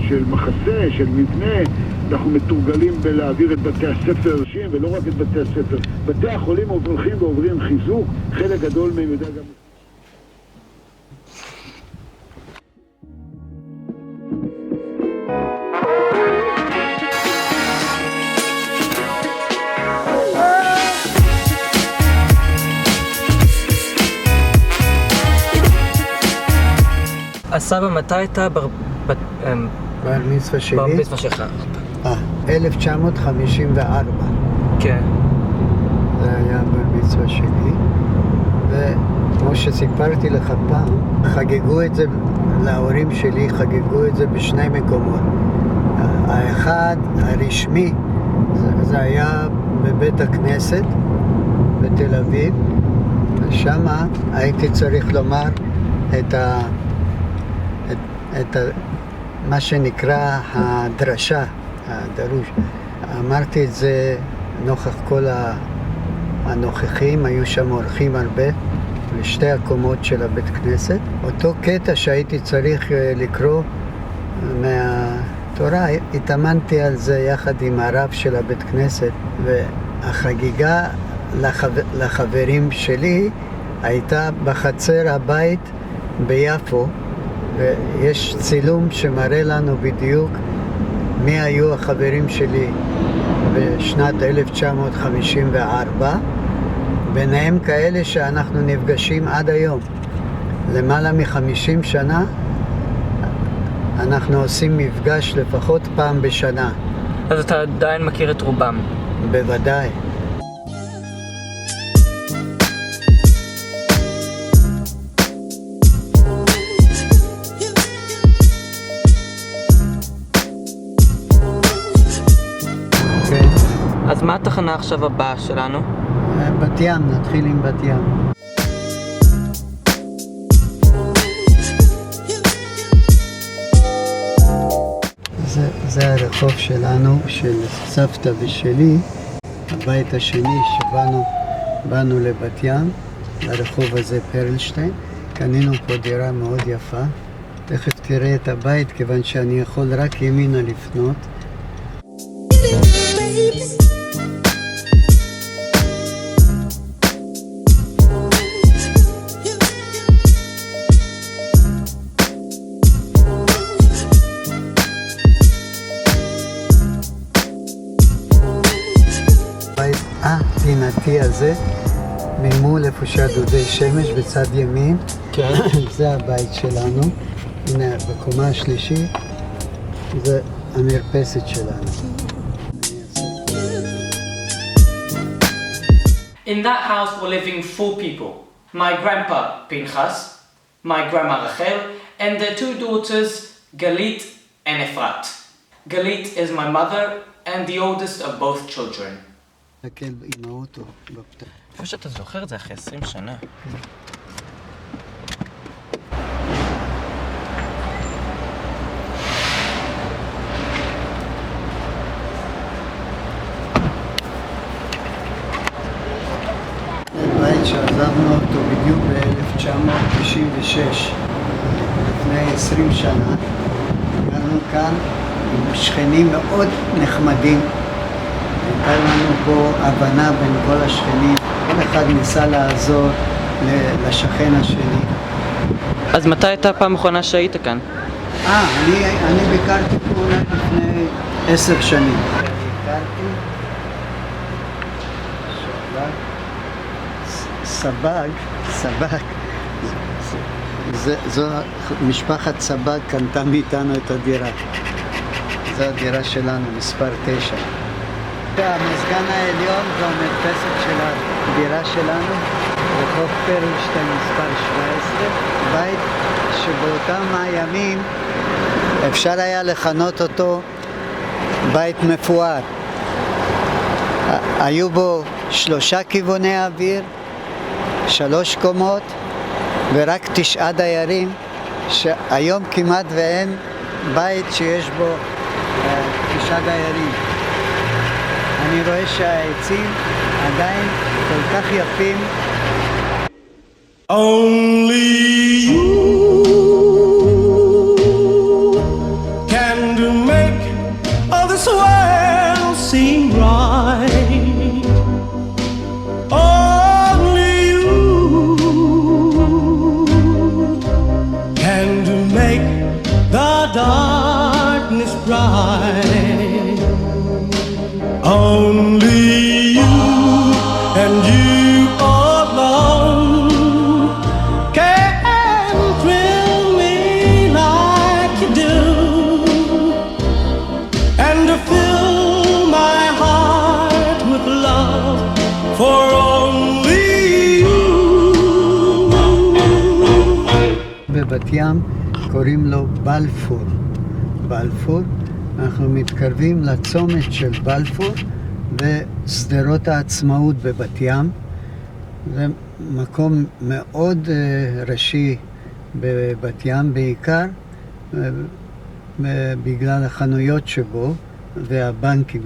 של מחסה, של מבנה. אנחנו מתורגלים בלהעביר את בתי הספר ולא רק את בתי הספר. בתי החולים הולכים ועוברים חיזוק, חלק גדול מהם יודע גם... הסבא, מתי הייתה בר מצווה שלי? בר מצווה שלך. 1954. כן. זה היה בר מצווה שלי. וכמו שסיפרתי לך פעם, חגגו את זה, להורים שלי חגגו את זה בשני מקומות. האחד, הרשמי, זה היה בבית הכנסת בתל אביב, ושם הייתי צריך לומר את מה שנקרא הדרשה, הדרוש. אמרתי את זה נוכח כל הנוכחים, היו שם אורחים הרבה, לשתי הקומות של הבית כנסת. אותו קטע שהייתי צריך לקרוא מהתורה, התאמנתי על זה יחד עם הרב של הבית כנסת, והחגיגה לחברים שלי הייתה בחצר הבית ביפו, ויש צילום שמראה לנו בדיוק מי היו החברים שלי בשנת 1954, ביניהם כאלה שאנחנו נפגשים עד היום. למעלה מ-50 שנה אנחנו עושים מפגש לפחות פעם בשנה. אז אתה עדיין מכיר את רובם? בוודאי. אז מה התחנה עכשיו הבאה שלנו? בת ים, נתחיל עם בת ים. זה הרחוב שלנו, של סבתא ושלי, הבית השני שבאנו לבת ים, לרחוב הזה פרלשטיין. קנינו פה דירה מאוד יפה. תכף תראה את הבית, כיוון שאני יכול רק ימינה לפנות. פינתי הזה, ממול איפה שהדודי שמש בצד ימין. כן. זה הבית שלנו. הנה, בקומה השלישית, זה המרפסת שלנו. In that house were living 4 people. My grandpa, Pinchas, my grandma Rachel, and their 2 daughters, Galit and Efrat. Galit is my mother and the oldest of both children. תקל עם האוטו בפתח. איפה שאתה זוכר את זה אחרי 20 שנה. בית שעזבנו אותו בדיוק ב-1996, לפני 20 שנה. הגענו כאן עם שכנים מאוד נחמדים. הייתה לנו פה הבנה בין כל השכנים, כל אחד ניסה לעזור לשכן השני. אז מתי הייתה הפעם האחרונה שהיית כאן? אני ביקרתי פה לפני 10 שנים. ביקרתי סבג, זו משפחת סבג קנתה מאיתנו את הדירה. זו הדירה שלנו, מספר 9. המזגן העליון זו המרפסת של הדירה שלנו, רחוב פרלשטיין מספר 17, בית שבאותם הימים אפשר היה לכנות אותו בית מפואר. היו בו 3 כיווני אוויר, 3 קומות ורק 9 דיירים, שהיום כמעט ואין בית שיש בו 9 דיירים. אני רואה שהעצים עדיין כל כך יפים. Only you can do and you alone can thrill me like you do, and to fill my heart with love for only you. בבת ים קוראים לו בלפור. בלפור, אנחנו מתקרבים לצומת של בלפור ושדרות העצמאות בבת ים. זה מקום מאוד ראשי בבת ים, בעיקר בגלל החנויות שבו והבנקים.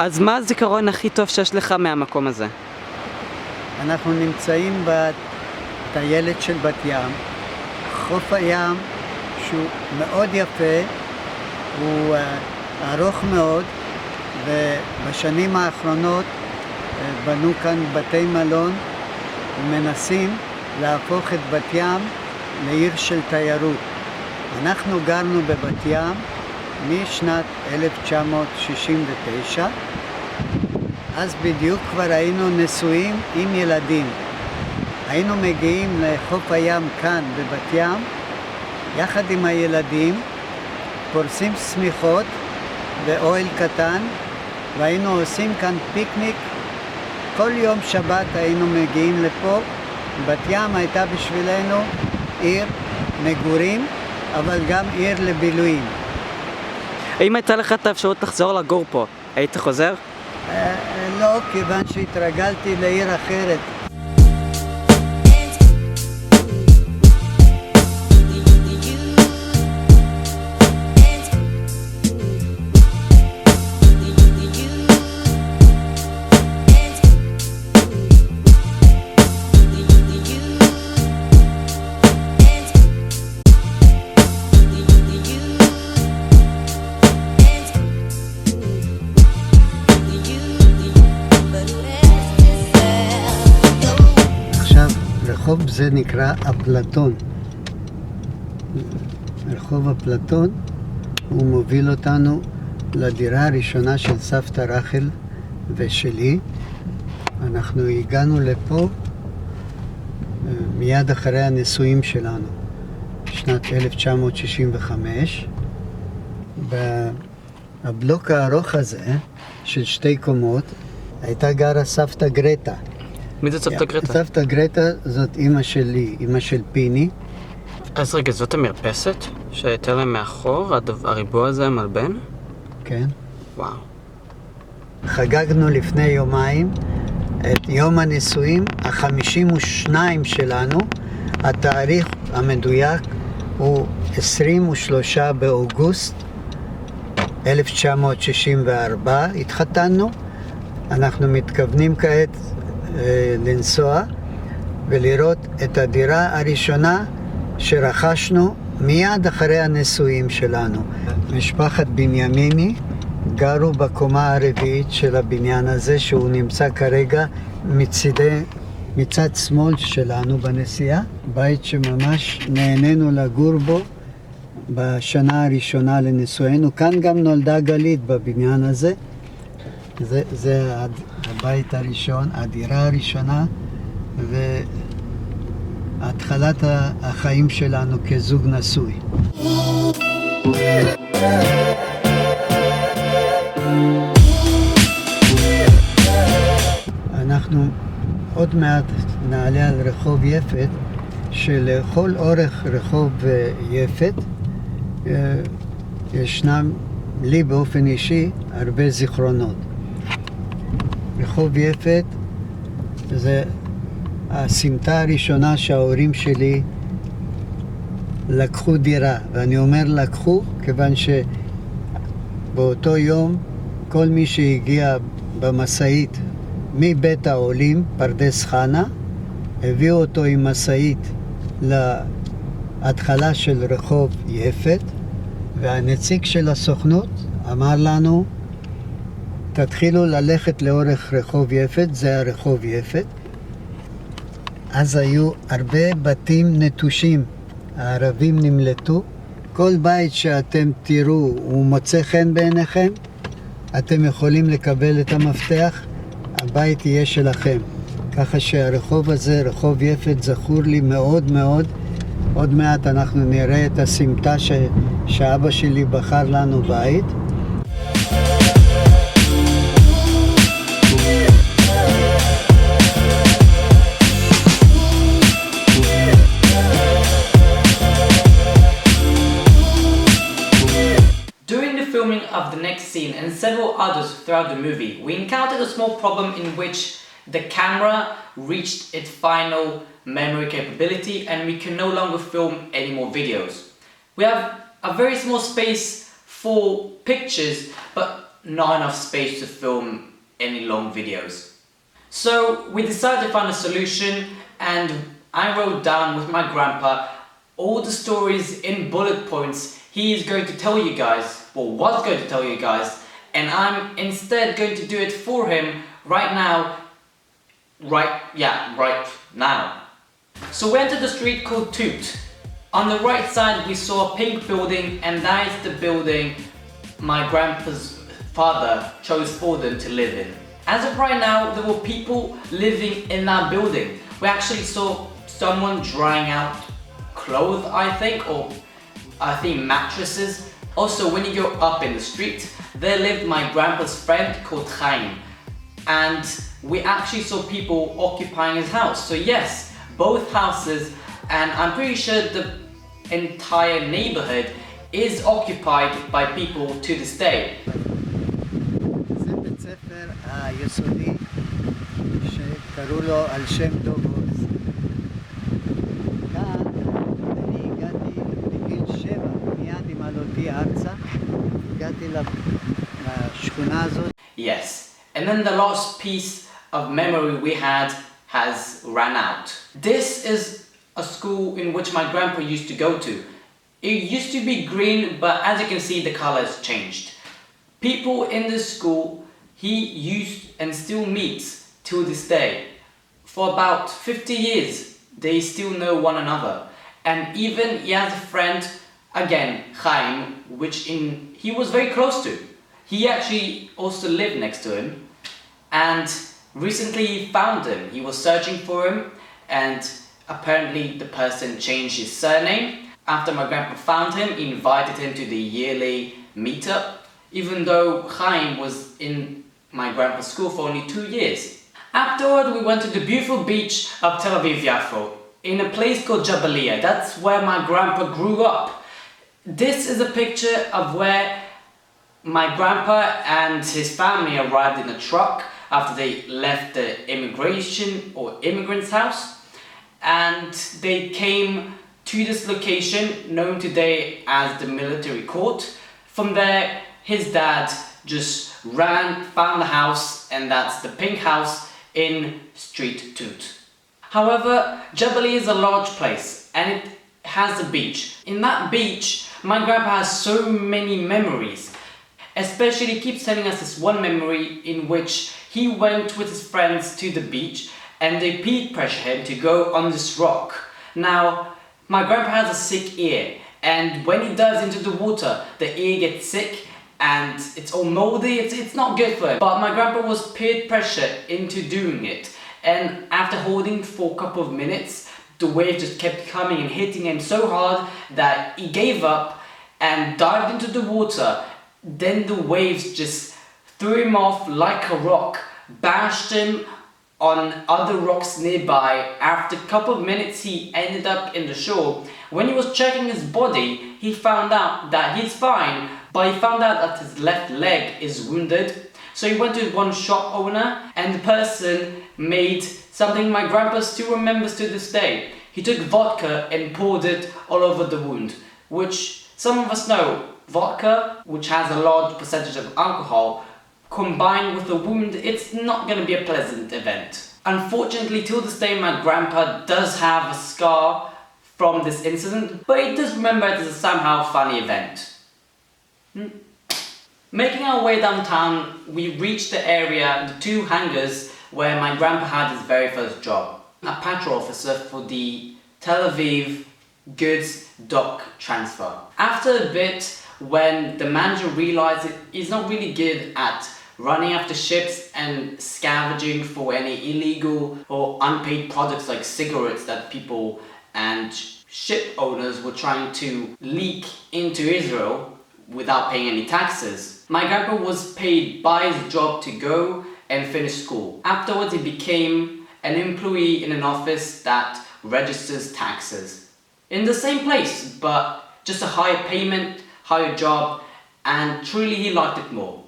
אז מה הזיכרון הכי טוב שיש לך מהמקום הזה? אנחנו נמצאים בטיילת של בת ים, חוף הים שהוא מאוד יפה, הוא ארוך מאוד, ובשנים האחרונות בנו כאן בתי מלון ומנסים להפוך את בת ים לעיר של תיירות. אנחנו גרנו בבת ים משנת 1969, אז בדיוק כבר היינו נשואים עם ילדים. היינו מגיעים לחוף הים כאן בבת ים, יחד עם הילדים, פורסים סמיכות ואוהל קטן, והיינו עושים כאן פיקניק. כל יום שבת היינו מגיעים לפה. בת ים הייתה בשבילנו עיר מגורים, אבל גם עיר לבילויים. אם הייתה לך את האפשרות לחזור לגור פה, היית חוזר? לא, כיוון שהתרגלתי לעיר אחרת. רחוב זה נקרא אפלטון. רחוב אפלטון הוא מוביל אותנו לדירה הראשונה של סבתא רחל ושלי. אנחנו הגענו לפה מיד אחרי הנישואים שלנו, שנת 1965. בבלוק הארוך הזה של 2 קומות הייתה גרה סבתא גרטה. מי זאת סבתא גרטה? סבתא גרטה זאת אמא שלי, אמא של פיני. אז רגע, זאת המרפסת שהייתה להם מאחור, הריבוע הזה המלבן? כן. וואו. חגגנו לפני יומיים את יום הנישואים ה-52 שלנו. התאריך המדויק הוא 23 באוגוסט 1964. התחתנו. אנחנו מתכוונים כעת לנסוע ולראות את הדירה הראשונה שרכשנו מיד אחרי הנישואים שלנו. משפחת בנימיני גרו בקומה הרביעית של הבניין הזה, שהוא נמצא כרגע מצד שמאל שלנו בנסיעה. בית שממש נהנינו לגור בו בשנה הראשונה לנישואינו. כאן גם נולדה גלית בבניין הזה. זה הבית הראשון, הדירה הראשונה, והתחלת החיים שלנו כזוג נשוי. אנחנו עוד מעט נעלה על רחוב יפת, שלכל אורך רחוב יפת ישנם לי באופן אישי הרבה זיכרונות. רחוב יפת זה הסמטה הראשונה שההורים שלי לקחו דירה, ואני אומר לקחו כיוון שבאותו יום כל מי שהגיע במשאית מבית העולים פרדס חנה הביאו אותו עם משאית להתחלה של רחוב יפת, והנציג של הסוכנות אמר לנו, תתחילו ללכת לאורך רחוב יפת, זה הרחוב יפת. אז היו הרבה בתים נטושים, הערבים נמלטו. כל בית שאתם תראו הוא מוצא חן בעיניכם, אתם יכולים לקבל את המפתח, הבית יהיה שלכם. ככה שהרחוב הזה, רחוב יפת, זכור לי מאוד מאוד. עוד מעט אנחנו נראה את הסמטה שאבא שלי בחר לנו בית. Filming of the next scene and several others throughout the movie, we encountered a small problem in which the camera reached its final memory capability and we can no longer film any more videos. We have a very small space for pictures, but not enough space to film any long videos. So we decided to find a solution, and I wrote down with my grandpa all the stories in bullet points he is going to tell you guys, or was going to tell you guys, and I'm instead going to do it for him right now. Right now. So we entered the street called Toot. On the right side we saw a pink building, and that is the building my grandpa's father chose for them to live in. As of right now, there were people living in that building. We actually saw someone drying out clothes, I think mattresses. Also, when you go up in the street, there lived my grandpa's friend called Chaim, and we actually saw people occupying his house. So yes, both houses, and I'm pretty sure the entire neighborhood is occupied by people to this day. זה בית ספר היסודי שקראו לו על שם דוב עוז. כאן אני הגעתי בגיל 7, מיד עם עלותי ארצה, הגעתי לשכונה הזאת. Yes, and then the last piece of memory we had has ran out. This is a school in which my grandpa used to go to. It used to be green, but as you can see, the color has changed. People in this school he used and still meets till this day. For about 50 years, they still know one another. And even he has a friend, again, Chaim, he was very close to. He actually also lived next to him. And recently he found him. He was searching for him, and apparently the person changed his surname. After my grandpa found him, he invited him to the yearly meetup, even though Chaim was in my grandpa's school for only 2 years. Afterward, we went to the beautiful beach of Tel Aviv Yafo, in a place called Jabalia. That's where my grandpa grew up. This is a picture of where my grandpa and his family arrived in a truck after they left the immigration or immigrants' house, and they came to this location known today as the military court. From there, his dad just found the house, and that's the pink house in Street Toot. However, Jabali is a large place and it has a beach. In that beach, my grandpa has so many memories. Especially, he keeps telling us this one memory in which he went with his friends to the beach and they peer pressure him to go on this rock. Now, my grandpa has a sick ear, and when he dives into the water, the ear gets sick and it's all moldy. It's not good for him. But my grandpa was peer pressured into doing it, and after holding for a couple of minutes, the wave just kept coming and hitting him so hard that he gave up and dived into the water. Then the waves just threw him off like a rock, bashed him on other rocks nearby. After a couple of minutes, he ended up in the shore. When he was checking his body, he found out that he's fine, but he found out that his left leg is wounded. So he went to one shop owner, and the person made something my grandpa still remembers to this day. He took vodka and poured it all over the wound, which some of us know. Vodka, which has a large percentage of alcohol, combined with a wound, it's not going to be a pleasant event. Unfortunately, till this day, my grandpa does have a scar from this incident, but he does remember it as a somehow funny event. Making our way downtown, we reached the area, the two hangars, where my grandpa had his very first job. A patrol officer for the Tel Aviv goods dock transfer. After a bit, when the manager realized he's not really good at running after ships and scavenging for any illegal or unpaid products like cigarettes that people and ship owners were trying to leak into Israel without paying any taxes, my grandpa was paid by his job to go and finish school. Afterwards, he became an employee in an office that registers taxes. In the same place, but just a higher payment, higher job, and truly he liked it more.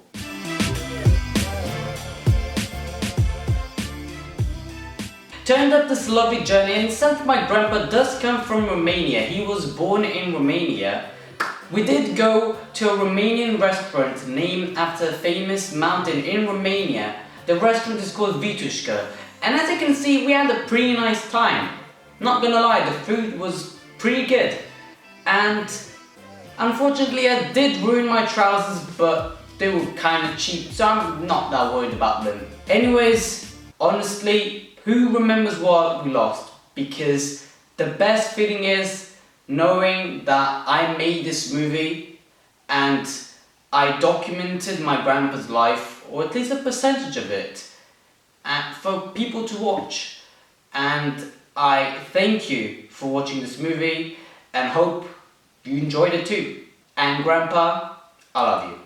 To end up this lovely journey, and since my grandpa does come from Romania, he was born in Romania, we did go to a Romanian restaurant named after a famous mountain in Romania. The restaurant is called Vitushka, and as you can see, we had a pretty nice time. Not gonna lie, the food was pretty good, and unfortunately I did ruin my trousers, but they were kind of cheap, so I'm not that worried about them. Anyways, honestly, who remembers what we lost? Because the best feeling is knowing that I made this movie and I documented my grandpa's life, or at least a percentage of it, for people to watch. And I thank you for watching this movie and hope you enjoyed it too. And Grandpa, I love you.